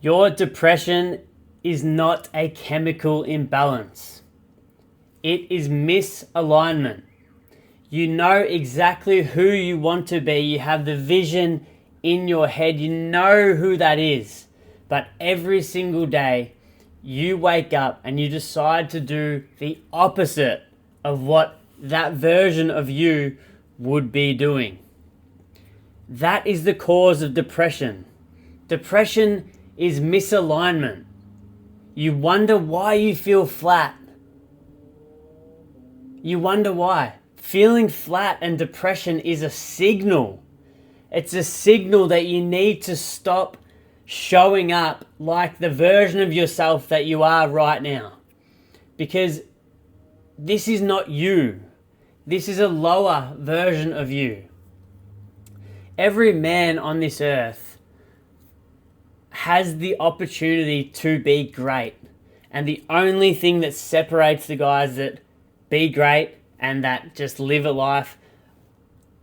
Your depression is not a chemical imbalance. It is misalignment. You know exactly who you want to be. You have the vision in your head. You know who that is. But every single day, you wake up and you decide to do the opposite of what that version of you would be doing. That is the cause of depression. Depression is misalignment. You wonder why you feel flat. You wonder why. Feeling flat and depression is a signal. It's a signal that you need to stop showing up like the version of yourself that you are right now. Because this is not you. This is a lower version of you. Every man on this earth has the opportunity to be great. And the only thing that separates the guys that be great and that just live a life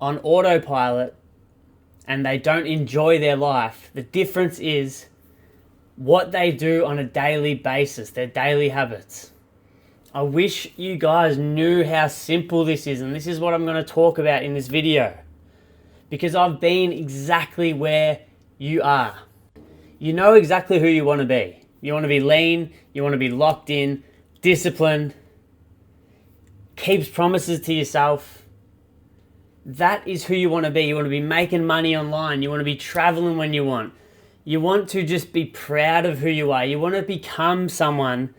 on autopilot and they don't enjoy their life, the difference is what they do on a daily basis, their daily habits. I wish you guys knew how simple this is, and this is what I'm going to talk about in this video, because I've been exactly where you are. You know exactly who you want to be. You want to be lean, you want to be locked in, disciplined, keeps promises to yourself. That is who you want to be. You want to be making money online. You want to be traveling when you want. You want to just be proud of who you are. You want to become someone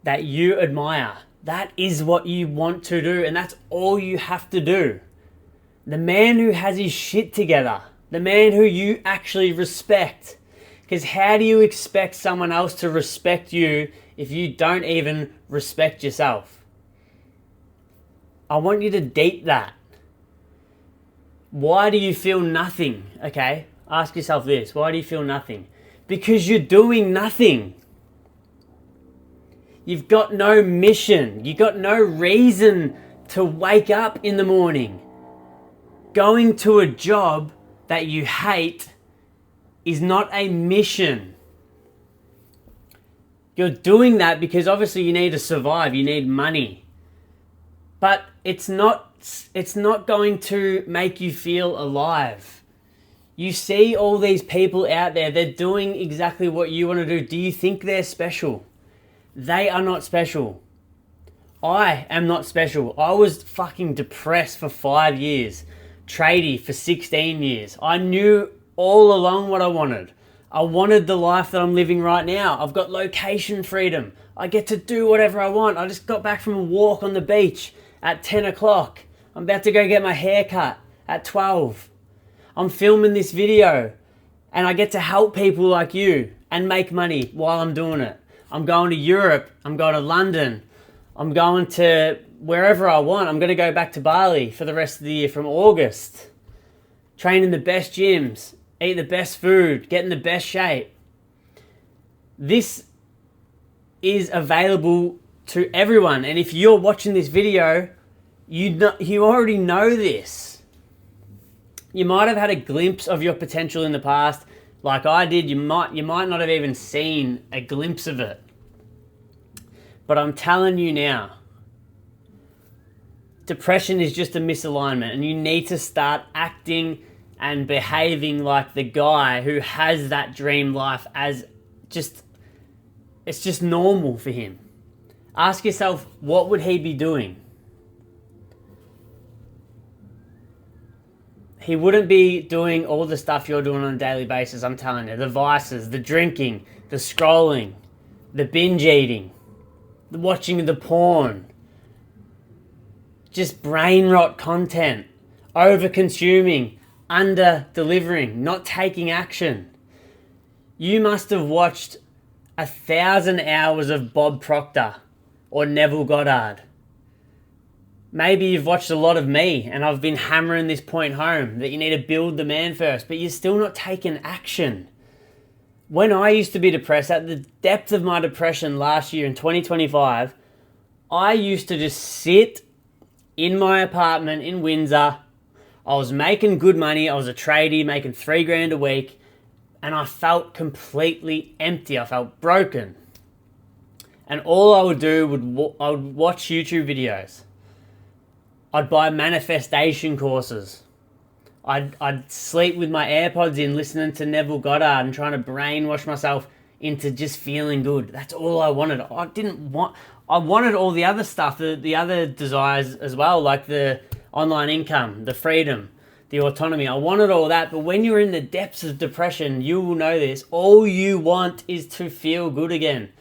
that you admire. That is what you want to do, and that's all you have to do. The man who has his shit together, the man who you actually respect. Because how do you expect someone else to respect you if you don't even respect yourself? I want you to deep that. Why do you feel nothing? Okay, ask yourself this. Why do you feel nothing? Because you're doing nothing. You've got no mission. You've got no reason to wake up in the morning. Going to a job that you hate is not a mission. You're doing that because obviously you need to survive. You need money. But it's not going to make you feel alive. You see all these people out there, they're doing exactly what you want to do. Do you think they're special? They are not special. I am not special. I was fucking depressed for 5 years. Tradie for 16 years. I knew all along what I wanted. I wanted the life that I'm living right now. I've got location freedom. I get to do whatever I want. I just got back from a walk on the beach at 10 o'clock. I'm about to go get my hair cut at 12. I'm filming this video and I get to help people like you and make money while I'm doing it. I'm going to Europe. I'm going to London. I'm going to wherever I want. I'm going to go back to Bali for the rest of the year from August. Train in the best gyms, eat the best food, get in the best shape. This is available to everyone. And if you're watching this video, you already know this. You might have had a glimpse of your potential in the past, like I did. You might not have even seen a glimpse of it. But I'm telling you now, depression is just a misalignment, and you need to start acting and behaving like the guy who has that dream life as it's just normal for him. Ask yourself, what would he be doing? He wouldn't be doing all the stuff you're doing on a daily basis, I'm telling you. The vices, the drinking, the scrolling, the binge eating, the watching the porn. Just brain rot content. Over-consuming, under-delivering, not taking action. You must have watched 1,000 hours of Bob Proctor or Neville Goddard. Maybe you've watched a lot of me and I've been hammering this point home that you need to build the man first, but you're still not taking action. When I used to be depressed, at the depth of my depression last year in 2025, I used to just sit in my apartment in Windsor. I was making good money. I was a tradie making $3,000 a week. and I felt completely empty. I felt broken. And all I would do I would watch YouTube videos. I'd buy manifestation courses. I'd sleep with my AirPods in, listening to Neville Goddard and trying to brainwash myself into just feeling good. That's all I wanted. I wanted all the other stuff, the other desires as well, like the online income, the freedom, the autonomy. I wanted all that, but when you're in the depths of depression, you will know this. All you want is to feel good again.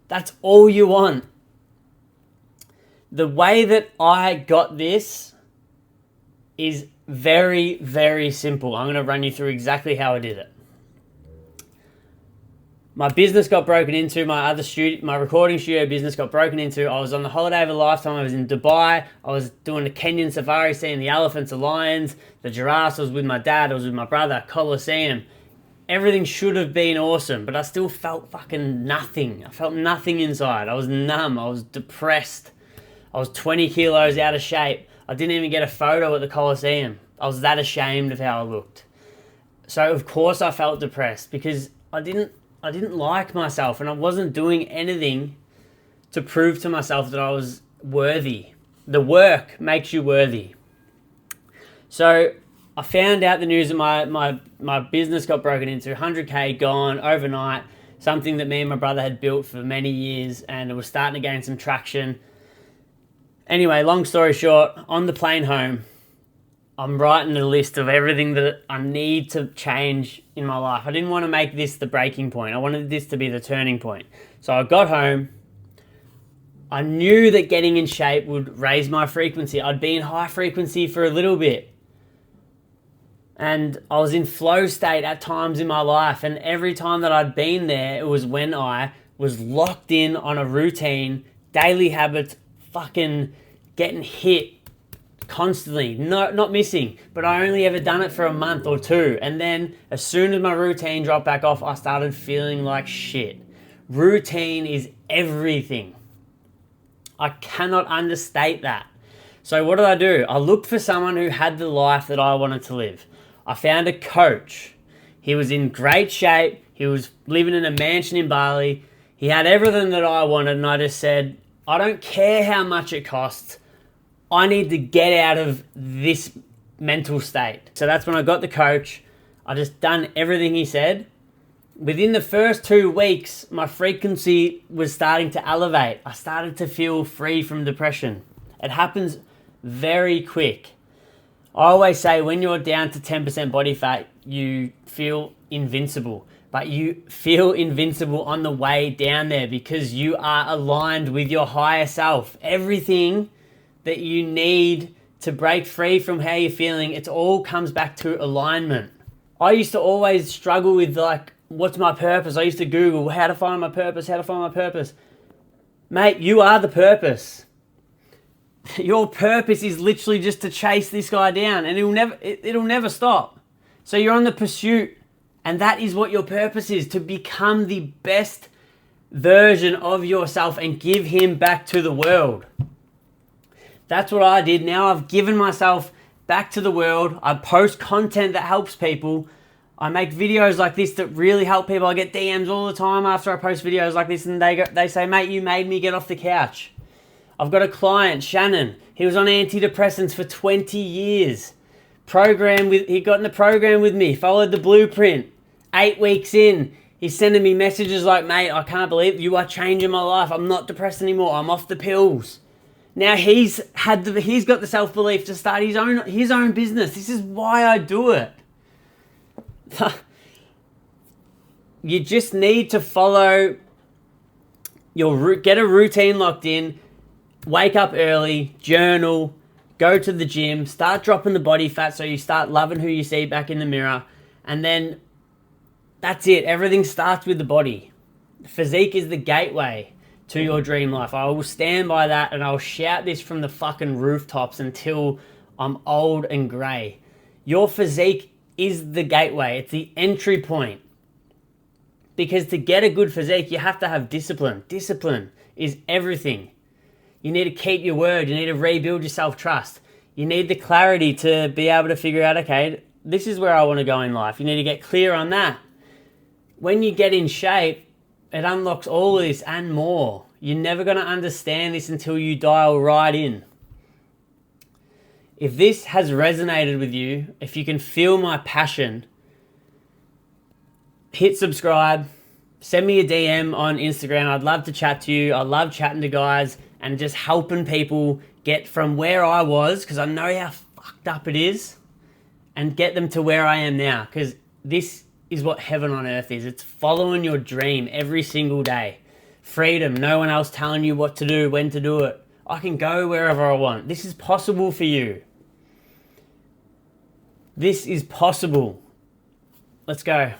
That's all you want. The way that I got this is very, very simple. I'm going to run you through exactly how I did it. My business got broken into, my recording studio business got broken into. I was on the holiday of a lifetime. I was in Dubai. I was doing the Kenyan safari, seeing the elephants, the lions, the giraffes. I was with my dad. I was with my brother, Colosseum. Everything should have been awesome, but I still felt fucking nothing. I felt nothing inside. I was numb. I was depressed. I was 20 kilos out of shape. I didn't even get a photo at the Colosseum. I was that ashamed of how I looked. So of course I felt depressed because I didn't like myself, and I wasn't doing anything to prove to myself that I was worthy. The work makes you worthy. So I found out the news that my business got broken into, 100K gone overnight, something that me and my brother had built for many years, and it was starting to gain some traction. Anyway, long story short, on the plane home, I'm writing a list of everything that I need to change in my life. I didn't want to make this the breaking point. I wanted this to be the turning point. So I got home. I knew that getting in shape would raise my frequency. I'd be in high frequency for a little bit. And I was in flow state at times in my life. And every time that I'd been there, it was when I was locked in on a routine, daily habits, fucking getting hit constantly, not missing, but I only ever done it for a month or two, and then as soon as my routine dropped back off, I started feeling like shit. Routine is everything. I cannot understate that. So what did I do? I looked for someone who had the life that I wanted to live. I found a coach. He was in great shape. He was living in a mansion in Bali. He had everything that I wanted, and I just said, I don't care how much it costs. I need to get out of this mental state. So that's when I got the coach. I just done everything he said. Within the first 2 weeks, my frequency was starting to elevate. I started to feel free from depression. It happens very quick. I always say when you're down to 10% body fat, you feel invincible. But you feel invincible on the way down there because you are aligned with your higher self. Everything that you need to break free from how you're feeling, it all comes back to alignment. I used to always struggle with what's my purpose? I used to Google how to find my purpose. Mate, you are the purpose. Your purpose is literally just to chase this guy down, and it'll never stop. So you're on the pursuit, and that is what your purpose is, to become the best version of yourself and give him back to the world. That's what I did. Now I've given myself back to the world. I post content that helps people. I make videos like this that really help people. I get DMs all the time after I post videos like this, and they say, mate, you made me get off the couch. I've got a client, Shannon. He was on antidepressants for 20 years. He got in the program with me, followed the blueprint. 8 weeks in, he's sending me messages like, mate, I can't believe you are changing my life. I'm not depressed anymore. I'm off the pills. Now he's got the self-belief to start his own business. This is why I do it. You just need to follow get a routine locked in, wake up early, journal, go to the gym, start dropping the body fat so you start loving who you see back in the mirror, and then that's it. Everything starts with the body. Physique is the gateway to your dream life. I will stand by that, and I'll shout this from the fucking rooftops until I'm old and grey. Your physique is the gateway. It's the entry point. Because to get a good physique, you have to have discipline. Discipline is everything. You need to keep your word. You need to rebuild your self-trust. You need the clarity to be able to figure out, okay, this is where I want to go in life. You need to get clear on that. when you get in shape, it unlocks all of this and more. You're never going to understand this until you dial right in. If this has resonated with you, if you can feel my passion, hit subscribe, send me a DM on Instagram. I'd love to chat to you. I love chatting to guys and just helping people get from where I was, because I know how fucked up it is, and get them to where I am now, because this is what heaven on earth is. It's following your dream every single day. Freedom, no one else telling you what to do, when to do it. I can go wherever I want. This is possible for you. This is possible. Let's go.